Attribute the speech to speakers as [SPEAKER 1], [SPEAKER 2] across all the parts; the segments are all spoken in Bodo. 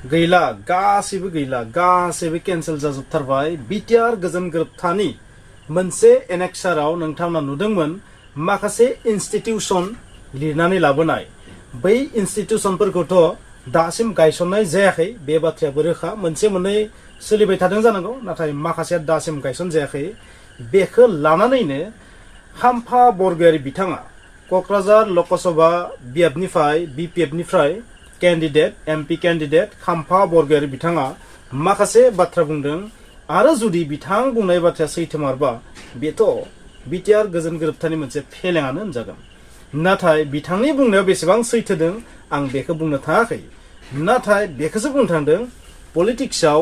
[SPEAKER 1] गैला गासैबो केन्सेल जाजोबथारबाय BTR गोजोन गोरोबथानि मोनसे एनेक्साराव नोंथांमोना नुदोंमोन माखासे इनस्टिट्यूशन लिरनानै लाबोनाय बै इनस्टिट्यूशनफोरखौथ' दासिम गायसननाय जायाखै बे बाथ्रायाबो रोखा मोनसे मोननै सोलिबाय थादों जानांगौ नाथाय माखासेया दासिम गायसन जायाखै बेखौ लानानैनो kamfa बरगयारि बिथाङा Kokrajhar Lok Sabha बियाबनिफ्राय BPF candidate MP candidate kamfa बरगयारि बिथाङा माखासे बाथ्रा बुंदों आरो जुदि बिथां बुंनाय बाथ्राया सैथोमारबा बेथ' BTR गोजोन गोरोबथानि मोनसे फेलेङानो होनजागोन नाथाय बिथांनि बुंनायाव बेसेबां सैथोदों आं बेखौ बुंनो थाङाखै नाथाय बेखौसो बुंनो थांदों पलिटिक्सआव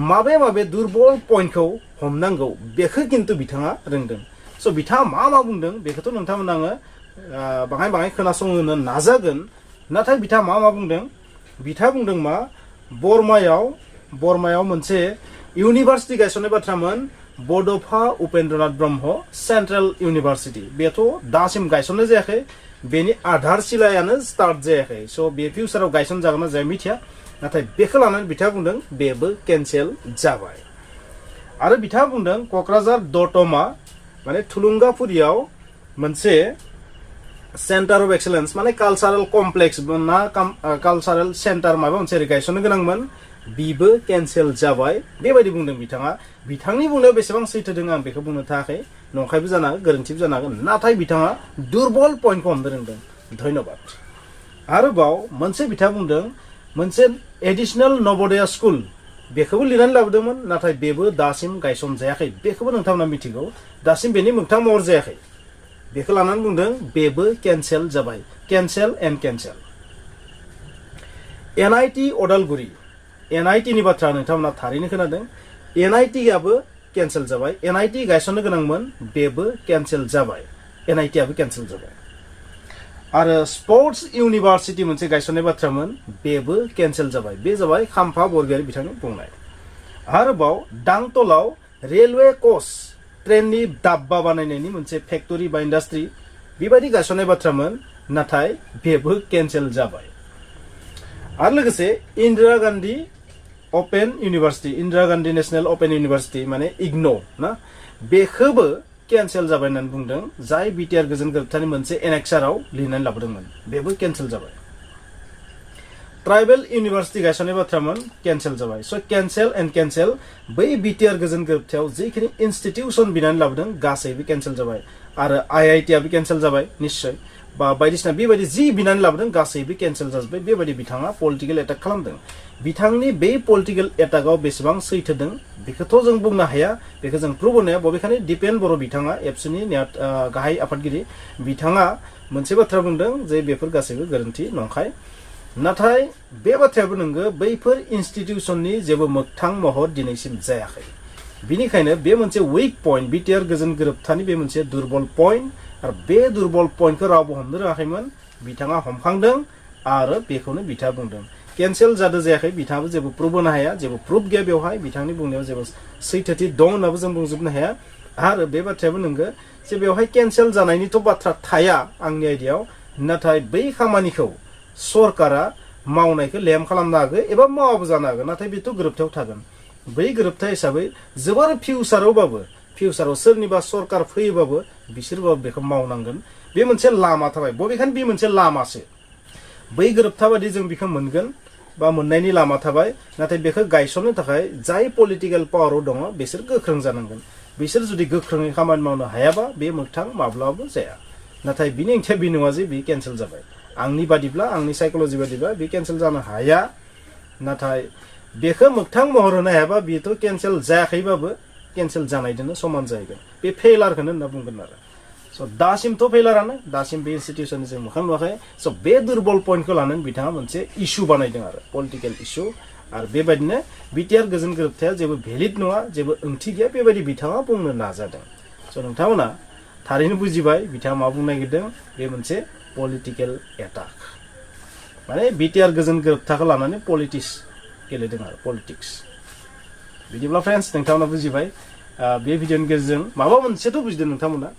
[SPEAKER 1] माबे दुर्बल पइन्टखौ हमनांगौ बेखौ किन्तु बिथाङा रोंदों स' बिथाङा मा बुंदों बेखौथ' नोंथांमोना आङो बाङाय खोनासंनो नाजागोन नाथाय बिथाङा मा बुंदों बिथाङा बुंदों मा बरमायाव मोनसे इउनिभार्सिटि गायसननाय बाथ्रामोन बड'फा उपेन्द्रनाथ ब्रह्म सेन्ट्रेल इउनिभार्सिटि बेथ' दासिम गायसननाय जायाखै बेनि आधारशिलायानो स्टार्ट जायाखै स' बे फिउचाराव गायसन जागोन ना जाया मिथिया नाथाय बेखौ लानानै बिथाङा बुंदों बेबो केन्सेल जाबाय आरो बिथाङा बुंदों क'क्राझार दतमा माने थुलुंगाफुरियाव मोनसे सेन्टार अफ एक्सेलेन्स माने कालचारेल कमप्लेक्स ना कालचारेल सेन्टार माबा मोनसे गायसननो गोनांमोन बिबो केन्सेल जाबाय बेबायदि बुंदों बिथाङा बिथांनि बुंनायाव बेसेबां सैथोदों आं बेखौ बुंनो थाखाय नंखायबो जानो हागौ गोरोन्थिबो जानो हागौ नाथाय बिथाङा दुर्बल पइन्टखौ हमनो रोंदों धन्यबाद आरोबाव मोनसे बिथाङा बुंदों मोनसे एडिशनेल नवोदया स्कुल बेखौबो लिरनानै लाबोदोंमोन नाथाय बेबो दासिम गायसन जायाखै बेखौबो नोंथांमोना मिथिगौ दासिम बेनि मोगथां महर जायाखै बेखौ लानानै बुंदों बेबो केन्सेल जाबाय cancel and cancel NIT Udalguri NIT नि बाथ्रा नोंथांमोना थारैनो खोनादों NIT आबो केन्सेल जाबाय NIT गायसननो गोनांमोन बेबो केन्सेल जाबाय NIT आबो केन्सेल जाबाय आरो स्पर्ट्स इउनिभार्सिटी मोनसे गायसननाय बाथ्रामोन बेबो केन्सेल जाबाय बे जाबाय kamfa बरगयारि बिथांनि बुंनाय आरोबाव दांतलाव रेलवे कोच ट्रेननि दाब्बा बानायनायनि मोनसे फेक्टरि बा इन्डास्ट्रि बेबायदि गायसननाय बाथ्रामोन नाथाय बेबो केन्सेल जाबाय आरो लोगोसे Indira Gandhi national open university माने IGNO ना बेखौबो केन्सेल जाबाय होननानै बुंदों जाय BTR गोजोन गोरोबथानि मोनसे एनेक्साराव लिरनानै लाबोदोंमोन बेबो केन्सेल जाबाय ट्राइबेल इउनिभार्सिटी गायसननाय बाथ्रामोन केन्सेल जाबाय स' केन्सेल एन्ड केन्सेल बै BTR गोजोन गोरोबथायाव जिखिनि इनस्टिट्यूशन बिनानै लाबोदों गासैबो केन्सेल जाबाय आरो IIT आबो केन्सेल जाबाय निश्चय बा बायदिसिना बेबायदि जि बिनानै लाबोदों गासैबो केन्सेल जाजोब्बाय बेबायदि बिथाङा पलिटिकल एटाक खालामदों बिथांनि बे पलिटिकल एटाकआव बेसेबां सैथोदों बेखौथ' जों बुंनो हाया बेखौ जों प्रुभ होनो हाया बबेखानि दिपेन बर' बिथाङा एबसुनि गाहाय आफादगिरि बिथाङा मोनसे बाथ्रा बुंदों जे बेफोर गासैबो गोरोन्थि नंखाय नाथाय बे बाथ्रायाबो नंगौ बैफोर इनस्टिट्यूशननि जेबो मोगथां महर दिनैसिम जायाखै बिनिखायनो बे मोनसे उइक पइन्ट BTR गोजोन गोरोबथानि बे मोनसे दुर्बल पइन्ट आरो बे दुर्बल पइन्टखौ रावबो हमनो रोङाखैमोन बिथाङा हमखांदों आरो बेखौनो बिथाङा बुंदों केन्सेल जादों जायाखै बिथाङाबो जेबो प्रुफ होनो हाया जेबो प्रुफ गैया बेवहाय बिथांनि बुंनायाव जेबो सैथोथि दं होननाबो जों बुंजोबनो हाया आरो बे बाथ्रायाबो नंगौ जे बेवहाय केन्सेल जानायनिथ' बाथ्रा थाया आंनि आइडियाव नाथाय बै खामानिखौ सरकारा मावनायखौ लेम खालामनो हागौ एबा मावाबो जानो हागौ नाथाय बेथ' गोरोबथायाव थागोन बै गोरोबथा हिसाबै जोबोर फिउचाराव सोरनिबा सरकार फैयोबाबो बिसोरबाबो बेखौ मावनांगोन बे मोनसे लामा थाबाय बबेखानि बे मोनसे लामासो बै गोरोबथा बायदि जों बेखौ मोनगोन बा मोननायनि लामा थाबाय नाथाय बेखौ गायसननो थाखाय जाय पलिटिकल पावाराव दङ बिसोर गोख्रों जानांगोन बिसोर जुदि गोख्रोङै खामानि मावनो हायाबा बे मोगथां माब्लाबाबो जाया नाथाय बिनि ओंथिया बे नङा जे बे केन्सेल जाबाय आंनि बादिब्ला आंनि साइकोलजी बादिब्ला बे केन्सेल जानो हाया नाथाय बेखौ मोगथां महर होनो हायाबा बेथ' केन्सेल जायाखैबाबो केन्सेल जानायजोंनो समान जाहैगोन बे फेलारखौनो होनना बुंगोन आरो स' दासिमथ' फेलारानो दासिम बे इनस्टिट्यूशन जों मोखां नुवाखै स' बे दुर्बल पइन्टखौ लानानै बिथाङा मोनसे इस्यु बानायदों आरो पलिटिकल इस्यु आरो बेबायदिनो BTR गोजोन गोरोबथाया जेबो भेलिड नङा जेबो ओंथि गैया बेबायदि बिथाङा बुंनो नाजादों स' नोंथांमोना थारैनो बुजिबाय बिथाङा मा बुंनो नागिरदों बे मोनसे पलिटिकल एटाक माने BTR गोजोन गोरोबथाखौ लानानै पलिटिक्स गेलेदों आरो पलिटिक्स बिदिब्ला फ्रेन्ड्स नोंथांमोना बुजिबाय बे भिडिअनि गेजेरजों माबा मोनसेथ' बुजिदों नोंथांमोना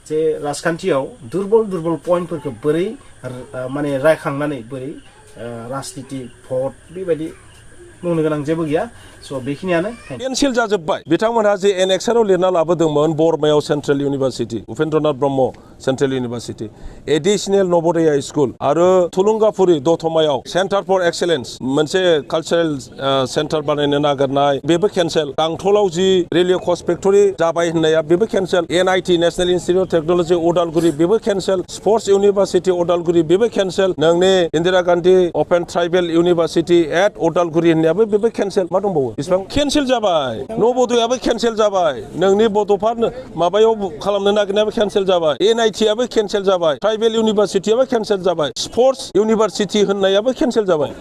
[SPEAKER 1] जे राजखान्थियाव दुर्बल पइन्टफोरखौ बोरै माने रायखांनानै बोरै राजनिति भट बेबायदि बुंनो गोनां जेबो गैया स' बेखिनियानो
[SPEAKER 2] केनसेल जाजोब्बाय बिथांमोनहा जे एनेक्साराव लिरना लाबोदोंमोन बरमायाव central university Upendranath Brahma central university additional Navodaya school आरो थुलुंगाफुरि दतमायाव सेन्टार फर एक्सेलेन्स मोनसे कालचारेल सेन्टार बानायनो नागिरनाय बेबो केनसेल गांथलाव जि रेलवे कच फेक्टरि जाबाय होननाया बेबो केनसेल NIT national institute of technology Udalguri बेबो केनसेल स्पर्ट्स इउनिभारसिटि उदालगुरि बेबो केनसेल नोंनि Indira Gandhi open tribal university at Udalguri होननायाबो बेबो केनसेल मा दंबावो बेसेबां केनसेल जाबाय नवोदयाबो केनसेल जाबाय नोंनि बड'फा माबायाव खालामनो नागिरनायाबो केनसेल जाबाय NIT आबो केनसेल जाबाय ट्राइबेल इउनिभारसिटियाबो केनसेल जाबाय स्पर्ट्स इउनिभारसिटि होननायाबो केनसेल जाबाय